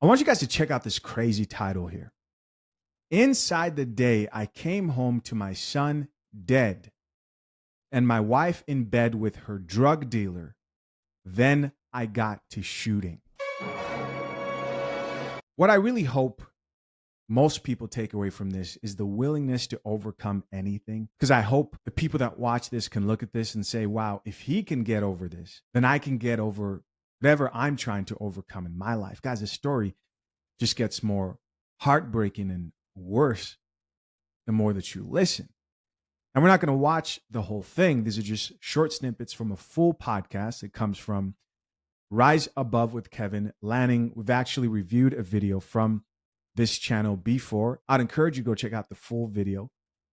I want you guys to check out this crazy title here. Inside the day, I came home to my son dead and my wife in bed with her drug dealer. Then I got to shooting. What I really hope most people take away from this is the willingness to overcome anything. Because I hope the people that watch this can look at this and say, wow, if he can get over this, then I can get over whatever I'm trying to overcome in my life. Guys, this story just gets more heartbreaking and worse the more that you listen. And we're not going to watch the whole thing. These are just short snippets from a full podcast. It comes from Rise Above with Kevin Lanning. We've actually reviewed a video from this channel before. I'd encourage you to go check out the full video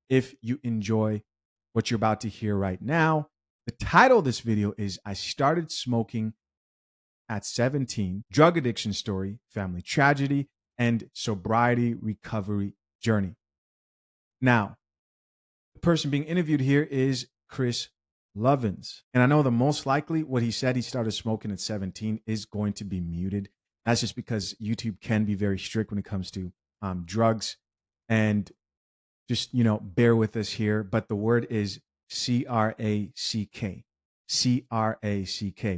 if you enjoy what you're about to hear right now. The title of this video is I Started Smoking at 17, Drug Addiction Story, Family Tragedy, and Sobriety Recovery Journey. Now, the person being interviewed here is Chris Lovins. And I know that most likely what he said he started smoking at 17 is going to be muted. That's just because YouTube can be very strict when it comes to drugs. And just, bear with us here. But the word is C-R-A-C-K,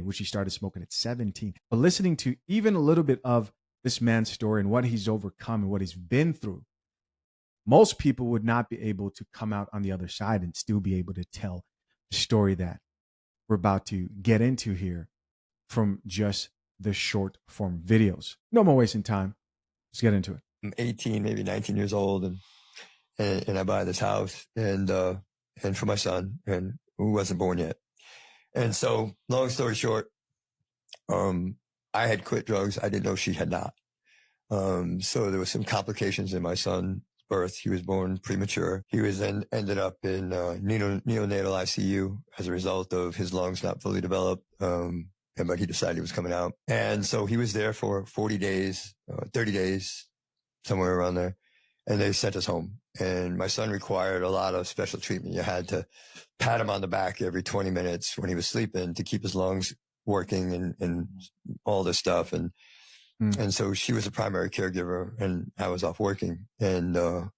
which he started smoking at 17. But listening to even a little bit of this man's story and what he's overcome and what he's been through, most people would not be able to come out on the other side and still be able to tell the story that we're about to get into here from just the short form videos. No more wasting time. Let's get into it. I'm 18, maybe 19 years old, and I buy this house and for my son, and who wasn't born yet. And so, long story short, I had quit drugs. I didn't know she had not. So there was some complications in my son's birth. He was born premature. He was then ended up in neonatal ICU as a result of his lungs not fully developed. But he decided he was coming out. And so he was there for 40 days, 30 days, somewhere around there. And they sent us home. And my son required a lot of special treatment. You had to pat him on the back every 20 minutes when he was sleeping to keep his lungs working and all this stuff. And so she was a primary caregiver and I was off working. And I'll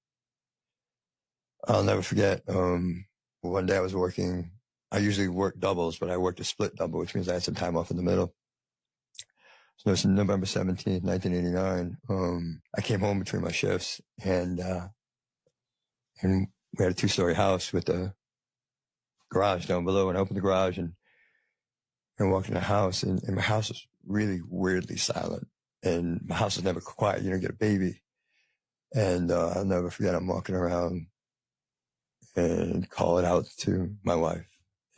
never forget, one day I was working. I usually work doubles, but I worked a split double, which means I had some time off in the middle. So it's November 17th, 1989. I came home between my shifts and we had a 2-story house with a garage down below, and I opened the garage and walked in the house, and my house was really weirdly silent, and my house was never quiet. You don't get a baby. And I'll never forget, I'm walking around and calling out to my wife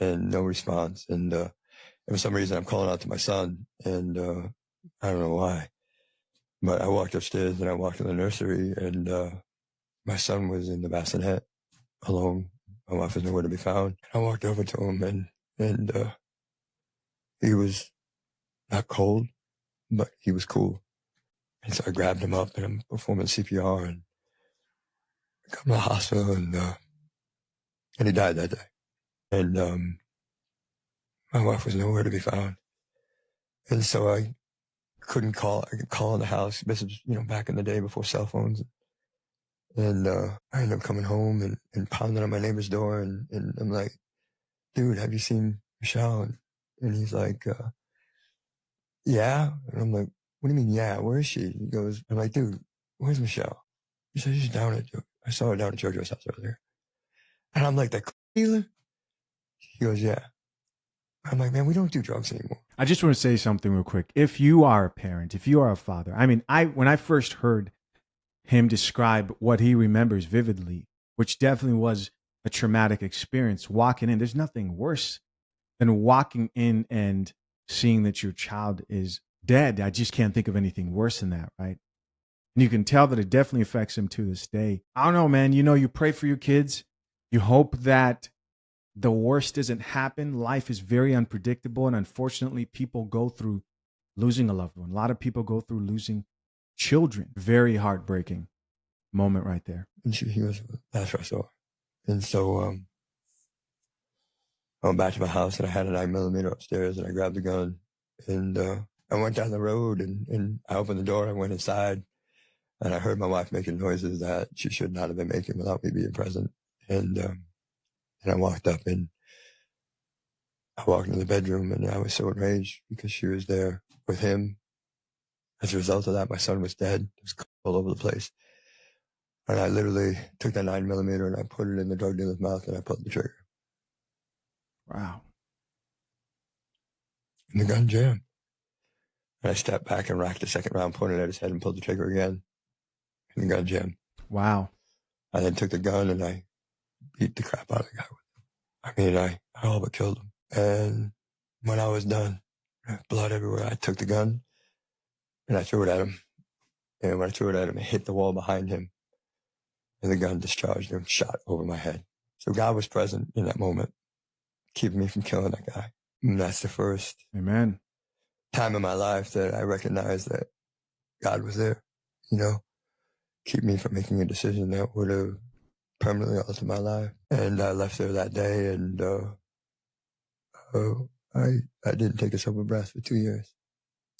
and no response. And for some reason I'm calling out to my son, and I don't know why, but I walked upstairs and I walked in the nursery, and my son was in the bassinet alone. My wife was nowhere to be found. I walked over to him, and he was not cold, but he was cool. And so I grabbed him up and I'm performing CPR and come to the hospital, and he died that day. And my wife was nowhere to be found. And so I couldn't call. I could call in the house. This was, back in the day before cell phones. And I ended up coming home and pounding on my neighbor's door. And I'm like, dude, have you seen Michelle? And he's like, yeah. And I'm like, what do you mean, yeah? Where is she? He goes, I'm like, dude, where's Michelle? He said, she's down at, I saw her down at JoJo's house earlier. And I'm like, that dealer? He goes, yeah. I'm like, man, we don't do drugs anymore. I just want to say something real quick. If you are a parent, if you are a father, when I first heard him describe what he remembers vividly, which definitely was a traumatic experience, walking in, there's nothing worse than walking in and seeing that your child is dead. I just can't think of anything worse than that, right? And you can tell that it definitely affects him to this day. I don't know, man. You pray for your kids. You hope that the worst doesn't happen. Life is very unpredictable. And unfortunately, people go through losing a loved one. A lot of people go through losing children. Very heartbreaking moment right there. And he was, that's what I saw. And so I went back to my house and I had a 9mm upstairs, and I grabbed the gun and I went down the road and I opened the door. I went inside and I heard my wife making noises that she should not have been making without me being present. And I walked up and I walked into the bedroom and I was so enraged because she was there with him. As a result of that, my son was dead. It was all over the place. And I literally took that 9mm and I put it in the drug dealer's mouth and I pulled the trigger. Wow. And the gun jammed. And I stepped back and racked the second round, pointed at his head and pulled the trigger again. And the gun jammed. Wow. I then took the gun and I beat the crap out of the guy with it. I mean, I all but killed him. And when I was done, blood everywhere, I took the gun and I threw it at him. And when I threw it at him, it hit the wall behind him. And the gun discharged and shot over my head. So God was present in that moment, keeping me from killing that guy. And that's the first Amen. time in my life that I recognized that God was there, keep me from making a decision that would have permanently altered my life. And I left there that day and I didn't take a sober breath for 2 years.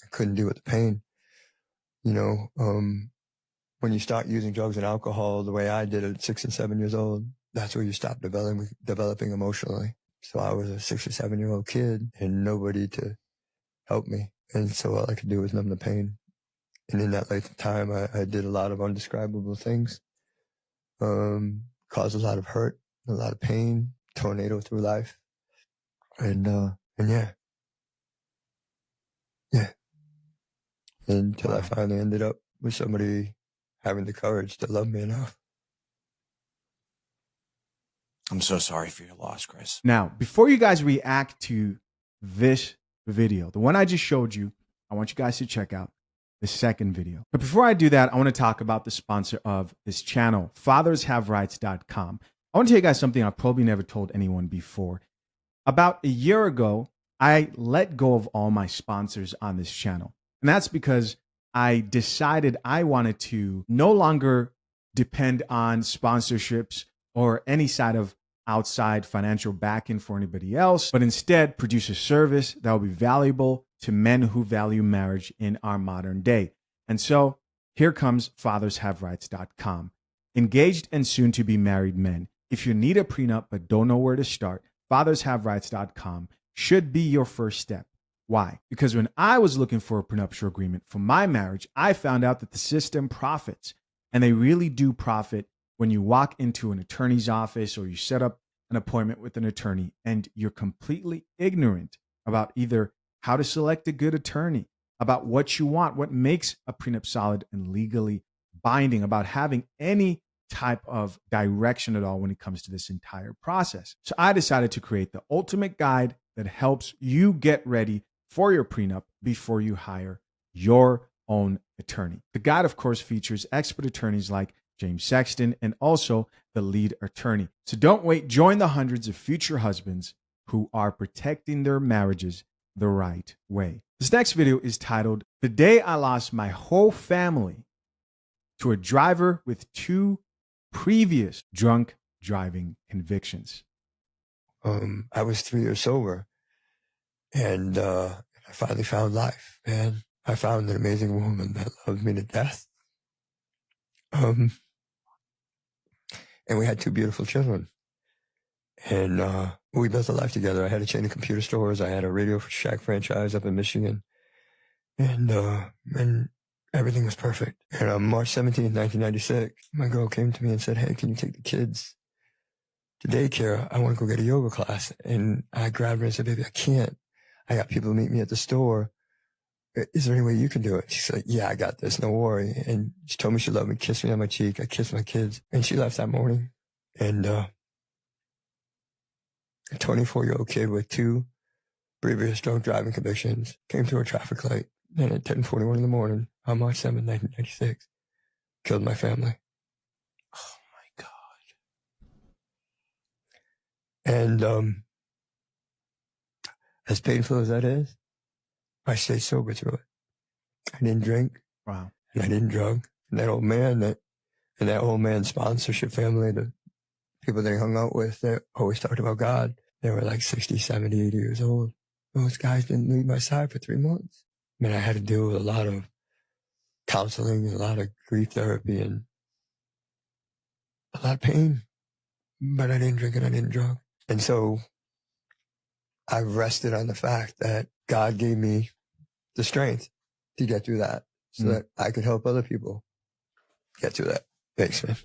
I couldn't deal with the pain. When you start using drugs and alcohol the way I did at 6 and 7 years old, that's where you stop developing emotionally. So I was a 6 or 7-year-old kid and nobody to help me. And so all I could do was numb the pain. And in that late time, I did a lot of undescribable things, caused a lot of hurt, a lot of pain, tornado through life. And yeah. Until I finally ended up with somebody having the courage to love me enough. I'm so sorry for your loss, Chris. Now, before you guys react to this video, the one I just showed you, I want you guys to check out the second video. But before I do that, I want to talk about the sponsor of this channel, fathershaverights.com. I want to tell you guys something I've probably never told anyone before. About a year ago, I let go of all my sponsors on this channel. And that's because I decided I wanted to no longer depend on sponsorships or any side of outside financial backing for anybody else, but instead produce a service that will be valuable to men who value marriage in our modern day. And so here comes fathershaverights.com. Engaged and soon to be married men. If you need a prenup but don't know where to start, fathershaverights.com should be your first step. Why? Because when I was looking for a prenuptial agreement for my marriage, I found out that the system profits, and they really do profit when you walk into an attorney's office or you set up an appointment with an attorney and you're completely ignorant about either how to select a good attorney, about what you want, what makes a prenup solid and legally binding, about having any type of direction at all when it comes to this entire process. So I decided to create the ultimate guide that helps you get ready for your prenup before you hire your own attorney. The guide, of course, features expert attorneys like James Sexton and also the lead attorney. So don't wait. Join the hundreds of future husbands who are protecting their marriages the right way. This next video is titled, "The Day I Lost My Whole Family to a Driver with 2 Previous Drunk Driving Convictions." I was 3 years sober and I finally found life, man. I found an amazing woman that loved me to death. And we had 2 beautiful children. And we built a life together. I had a chain of computer stores. I had a Radio Shack franchise up in Michigan. And everything was perfect. And on March 17th, 1996, my girl came to me and said, "Hey, can you take the kids to daycare? I want to go get a yoga class." And I grabbed her and said, "Baby, I can't. I got people to meet me at the store. Is there any way you can do it?" She's like, "Yeah, I got this. No worry." And she told me she loved me, kissed me on my cheek. I kissed my kids. And she left that morning. And a 24-year-old kid with 2 previous drunk driving convictions came through a traffic light. And at 10:41 in the morning, on March 7th, 1996, killed my family. Oh my God. And as painful as that is, I stayed sober through it. I didn't drink. Wow. And I didn't drug. And that old man's sponsorship family, the people that he hung out with, they always talked about God. They were like 60, 70, 80 years old. Those guys didn't leave my side for 3 months. I mean, I had to deal with a lot of counseling, a lot of grief therapy, and a lot of pain. But I didn't drink and I didn't drug. And so I rested on the fact that God gave me the strength to get through that so that I could help other people get through that. Thanks, man.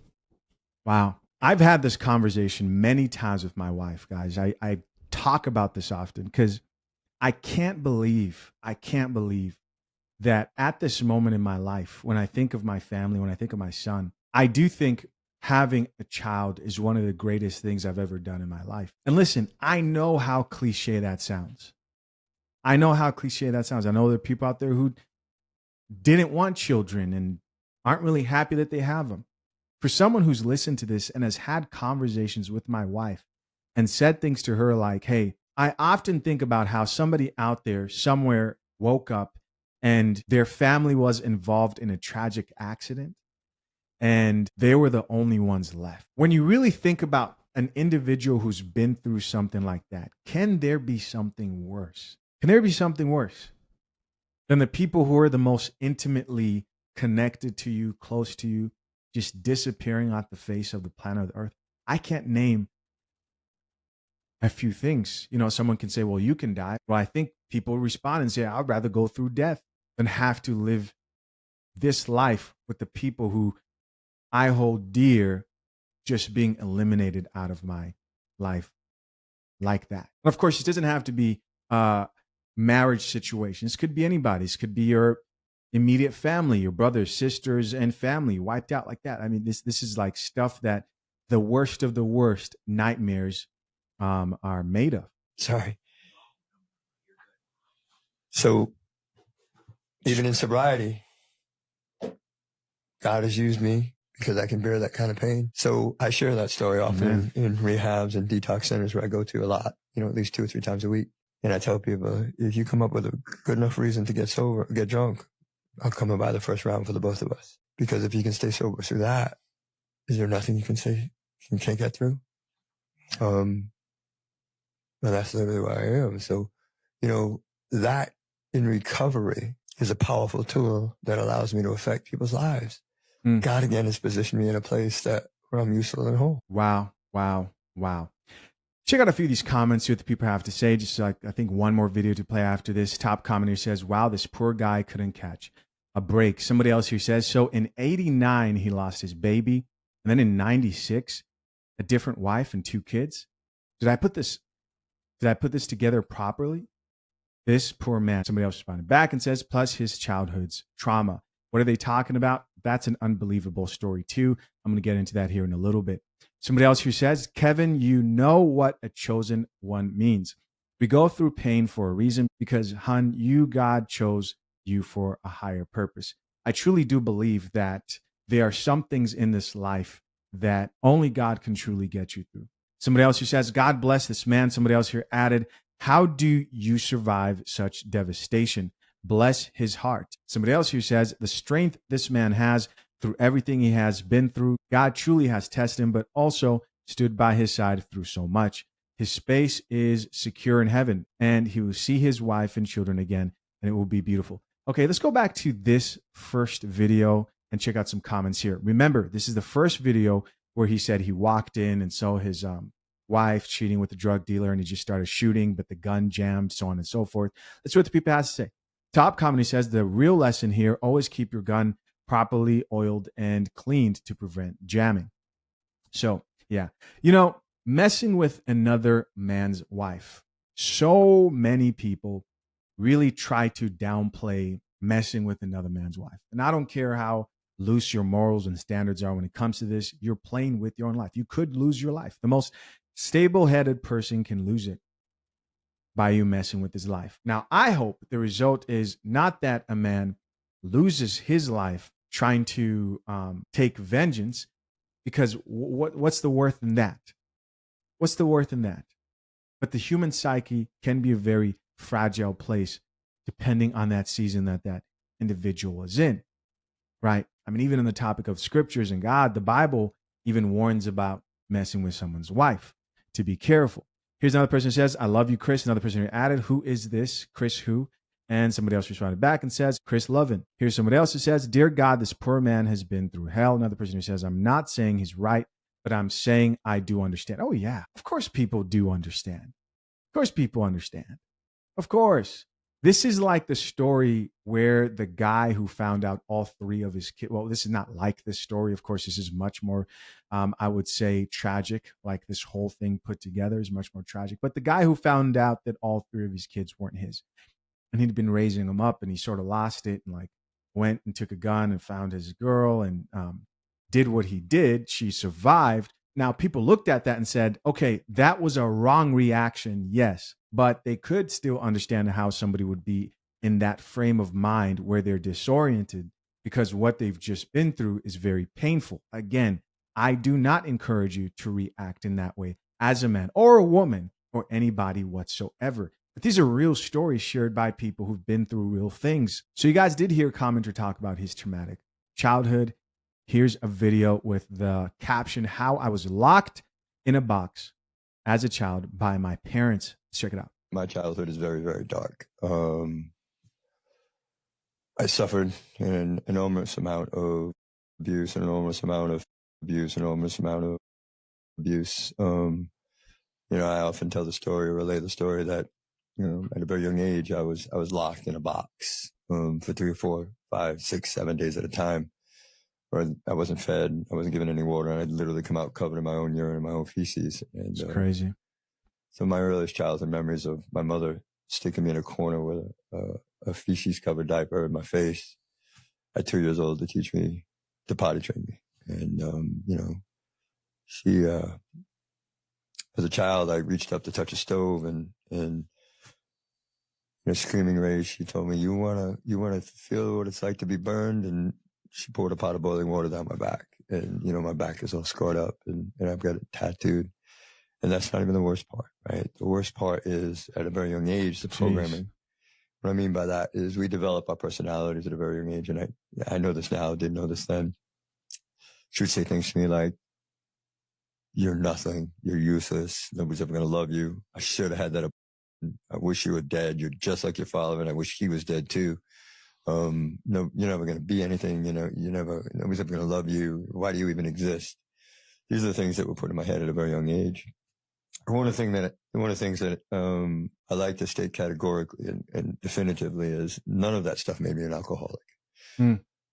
Wow. I've had this conversation many times with my wife, guys. I talk about this often because I can't believe that at this moment in my life, when I think of my family, when I think of my son, I do think having a child is one of the greatest things I've ever done in my life. And listen, I know how cliche that sounds. I know how cliche that sounds. I know there are people out there who didn't want children and aren't really happy that they have them. For someone who's listened to this and has had conversations with my wife and said things to her like, hey, I often think about how somebody out there somewhere woke up and their family was involved in a tragic accident and they were the only ones left. When you really think about an individual who's been through something like that, can there be something worse? Can there be something worse than the people who are the most intimately connected to you, close to you, just disappearing off the face of the planet Earth? I can't name a few things. You know, someone can say, well, you can die. Well, I think people respond and say, I'd rather go through death than have to live this life with the people who I hold dear just being eliminated out of my life like that. And of course, it doesn't have to be marriage situations. Could be anybody's. Could be your immediate family, your brothers, sisters, and family wiped out like that. I mean, this is like stuff that the worst of the worst nightmares are made of. Sorry. So even in sobriety, God has used me because I can bear that kind of pain. So I share that story often in rehabs and detox centers where I go to a lot, you know, at least 2 or 3 times a week. And I tell people, if you come up with a good enough reason to get sober, get drunk, I'll come and buy the first round for the both of us. Because if you can stay sober through that, is there nothing you can say you can't get through? And that's literally where I am. So, you know, that in recovery is a powerful tool that allows me to affect people's lives. God, again, has positioned me in a place where I'm useful and whole. Wow. Check out a few of these comments, see what the people have to say. Just like, I think one more video to play after this. Top commenter says, wow, this poor guy couldn't catch a break. Somebody else here says, so in 89, he lost his baby. And then in 96, a different wife and 2 kids. Did I put this together properly? This poor man. Somebody else responded back and says, plus his childhood's trauma. What are they talking about? That's an unbelievable story too. I'm going to get into that here in a little bit. Somebody else who says, Kevin, you know what a chosen one means. We go through pain for a reason because, hun, God chose you for a higher purpose. I truly do believe that there are some things in this life that only God can truly get you through. Somebody else who says, God bless this man. Somebody else here added, how do you survive such devastation? Bless his heart. Somebody else who says, the strength this man has through everything he has been through, God truly has tested him, but also stood by his side through so much. His space is secure in heaven, and he will see his wife and children again, and it will be beautiful. Okay, let's go back to this first video and check out some comments here. Remember, this is the first video where he said he walked in and saw his wife cheating with a drug dealer, and he just started shooting, but the gun jammed, so on and so forth. Let's see what the people have to say. Top comment says, the real lesson here, always keep your gun properly oiled and cleaned to prevent jamming. So, yeah, you know, messing with another man's wife. So many people really try to downplay messing with another man's wife. And I don't care how loose your morals and standards are when it comes to this, you're playing with your own life. You could lose your life. The most stable-headed person can lose it by you messing with his life. Now, I hope the result is not that a man loses his life trying to take vengeance, because what's the worth in that? What's the worth in that? But the human psyche can be a very fragile place depending on that season that individual is in, right? I mean, even in the topic of scriptures and God, the Bible even warns about messing with someone's wife, to be careful. Here's another person who says, I love you, Chris. Another person who added, who is this? Chris who? And somebody else responded back and says, Chris Lovin. Here's somebody else who says, dear God, this poor man has been through hell. Another person who says, I'm not saying he's right, but I'm saying I do understand. Oh, yeah. Of course people do understand. Of course people understand. Of course. This is like the story where the guy who found out all three of his kids, well, this is not like this story. Of course, this is much more, I would say, tragic. Like this whole thing put together is much more tragic. But the guy who found out that all three of his kids weren't his, and he'd been raising them up, and he sort of lost it and like went and took a gun and found his girl and did what he did. She survived. Now, people looked at that and said, okay, that was a wrong reaction. Yes, but they could still understand how somebody would be in that frame of mind where they're disoriented because what they've just been through is very painful. Again, I do not encourage you to react in that way as a man or a woman or anybody whatsoever. But these are real stories shared by people who've been through real things. So you guys did hear a commenter talk about his traumatic childhood. Here's a video with the caption, how I was locked in a box as a child by my parents. Let's check it out. My childhood is very, very dark. I suffered an enormous amount of abuse, an enormous amount of abuse, an enormous amount of abuse. I often tell the story or relay the story that, at a very young age, I was locked in a box for 3 or 4, 5, 6, 7 days at a time, where I wasn't fed, I wasn't given any water, and I'd literally come out covered in my own urine and my own feces. And it's crazy. So my earliest childhood memories of my mother sticking me in a corner with a feces-covered diaper in my face at 2 years old to teach me to potty train me. And she, as a child, I reached up to touch a stove and in a screaming rage, she told me, you wanna feel what it's like to be burned? And she poured a pot of boiling water down my back. And, my back is all scarred up and I've got it tattooed. And that's not even the worst part, right? The worst part is at a very young age, the programming. What I mean by that is we develop our personalities at a very young age. And I know this now, didn't know this then. She would say things to me like, you're nothing, you're useless, nobody's ever going to love you. I should have had that. I wish you were dead. You're just like your father, and I wish he was dead too. No, you're never going to be anything. Nobody's ever going to love you. Why do you even exist? These are the things that were put in my head at a very young age. One of the things that I like to state categorically and definitively is none of that stuff made me an alcoholic.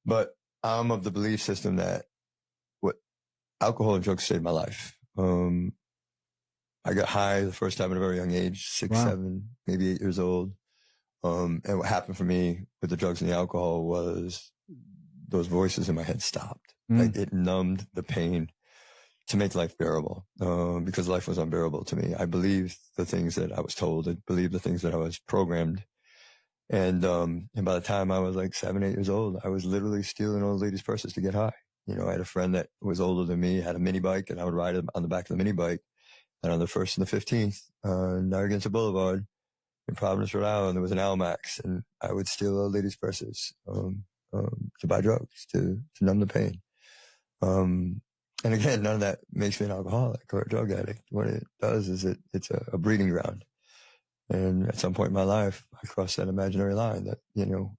But I'm of the belief system that what alcohol and drugs saved my life. I got high the first time at a very young age, 6, 7, maybe 8 years old. And what happened for me with the drugs and the alcohol was those voices in my head stopped. Like it numbed the pain to make life bearable, because life was unbearable to me. I believed the things that I was told. I believed the things that I was programmed. And by the time I was like 7, 8 years old, I was literally stealing old ladies' purses to get high. I had a friend that was older than me, had a mini bike, and I would ride on the back of the mini bike. And on the 1st and the 15th, Narragansett Boulevard in Providence, Rhode Island, there was an Almax, and I would steal old ladies' purses to buy drugs, to numb the pain. And again, none of that makes me an alcoholic or a drug addict. What it does is it's a breeding ground. And at some point in my life, I crossed that imaginary line that,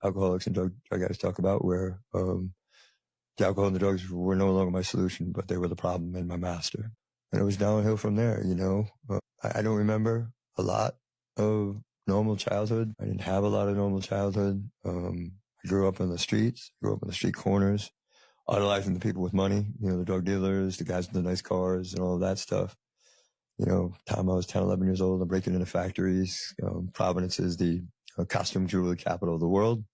alcoholics and drug addicts talk about, where the alcohol and the drugs were no longer my solution, but they were the problem and my master. And it was downhill from there, I don't remember a lot of normal childhood. I didn't have a lot of normal childhood. I grew up in the streets, grew up in the street corners, idolizing the people with money, the drug dealers, the guys with the nice cars and all of that stuff. Time I was 10, 11 years old, I'm breaking into factories. Providence is the costume jewelry capital of the world.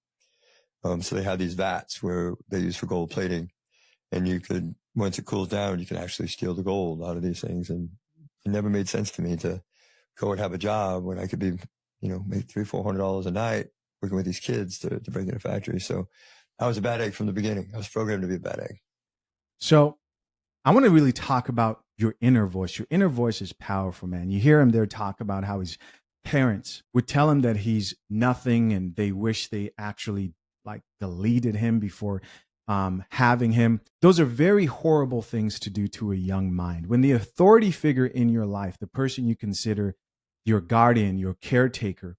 So they had these vats where they use for gold plating. And you could, once it cools down, you can actually steal the gold out of these things. And it never made sense to me to go and have a job when I could be, make $300-400 a night working with these kids to break into factories. So I was a bad egg from the beginning. I was programmed to be a bad egg. So I want to really talk about your inner voice. Your inner voice is powerful, man. You hear him there talk about how his parents would tell him that he's nothing and they wish they actually deleted him before having him. Those are very horrible things to do to a young mind. When the authority figure in your life, the person you consider your guardian, your caretaker,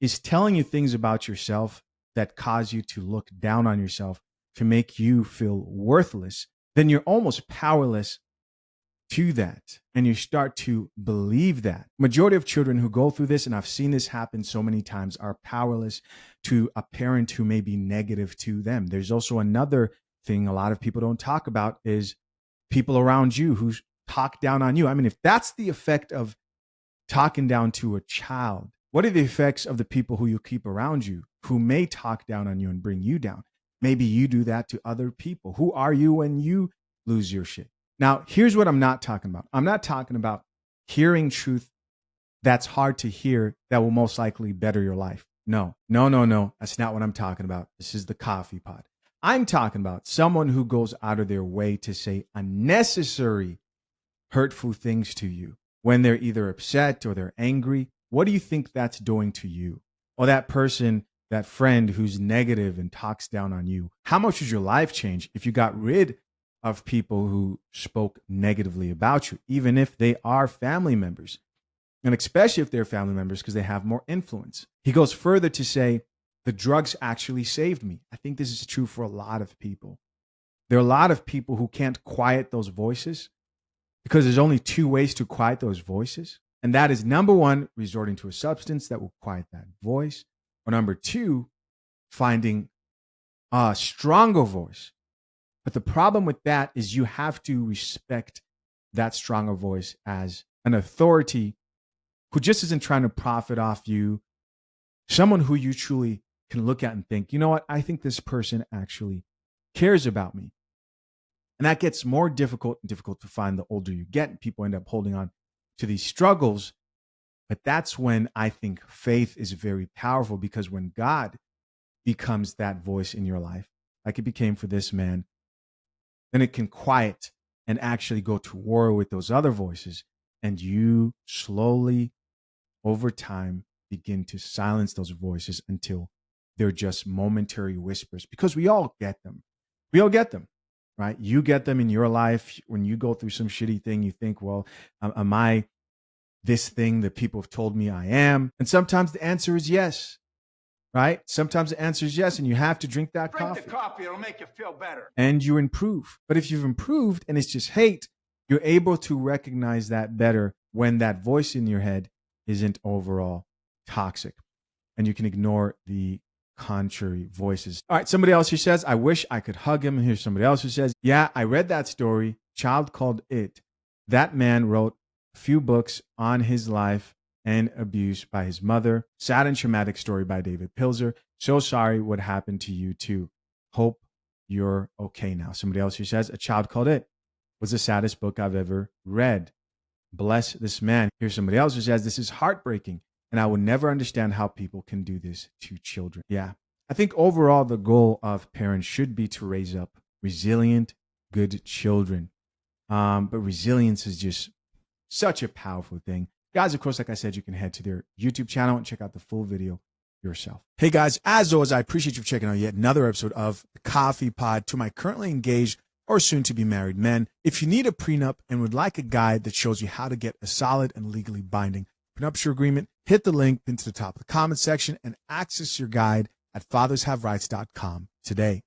is telling you things about yourself that cause you to look down on yourself, to make you feel worthless, then you're almost powerless to that. And you start to believe that. Majority of children who go through this, and I've seen this happen so many times, are powerless to a parent who may be negative to them. There's also another thing a lot of people don't talk about is people around you who talk down on you. I mean, if that's the effect of talking down to a child, what are the effects of the people who you keep around you who may talk down on you and bring you down? Maybe you do that to other people. Who are you when you lose your shit? Now, here's what I'm not talking about. I'm not talking about hearing truth that's hard to hear that will most likely better your life. No. That's not what I'm talking about. This is the coffee pot. I'm talking about someone who goes out of their way to say unnecessary, hurtful things to you when they're either upset or they're angry. What do you think that's doing to you? Or that person, that friend who's negative and talks down on you. How much would your life change if you got rid of people who spoke negatively about you, even if they are family members? And especially if they're family members, because they have more influence. He goes further to say, the drugs actually saved me. I think this is true for a lot of people. There are a lot of people who can't quiet those voices because there's only two ways to quiet those voices. And that is, number one, resorting to a substance that will quiet that voice. Or number two, finding a stronger voice. But the problem with that is you have to respect that stronger voice as an authority who just isn't trying to profit off you. Someone who you truly can look at and think, you know what? I think this person actually cares about me. And that gets more difficult and difficult to find the older you get. People end up holding on to these struggles. But that's when I think faith is very powerful, because when God becomes that voice in your life, like it became for this man, then it can quiet and actually go to war with those other voices. And you slowly, over time, begin to silence those voices until they're just momentary whispers, because we all get them. We all get them, right? You get them in your life. When you go through some shitty thing, you think, well, am I this thing that people have told me I am? And sometimes the answer is yes, right? Sometimes the answer is yes, and you have to drink that coffee. Drink the coffee, it'll make you feel better. And you improve. But if you've improved and it's just hate, you're able to recognize that better when that voice in your head isn't overall toxic. And you can ignore the contrary voices. All right, somebody else who says, I wish I could hug him. And here's somebody else who says, yeah, I read that story, Child Called It. That man wrote a few books on his life and abuse by his mother. Sad and traumatic story by David Pilzer. So sorry what happened to you too. Hope you're okay now. Somebody else who says, A Child Called It was the saddest book I've ever read. Bless this man. Here's somebody else who says, this is heartbreaking, and I will never understand how people can do this to children. Yeah. I think overall the goal of parents should be to raise up resilient, good children. But resilience is just such a powerful thing. Guys, of course, like I said, you can head to their YouTube channel and check out the full video yourself. Hey guys, as always, I appreciate you checking out yet another episode of The Coffee Pod. To my currently engaged or soon to be married men, if you need a prenup and would like a guide that shows you how to get a solid and legally binding prenuptial agreement, hit the link pinned to the top of the comment section and access your guide at fathershaverights.com today.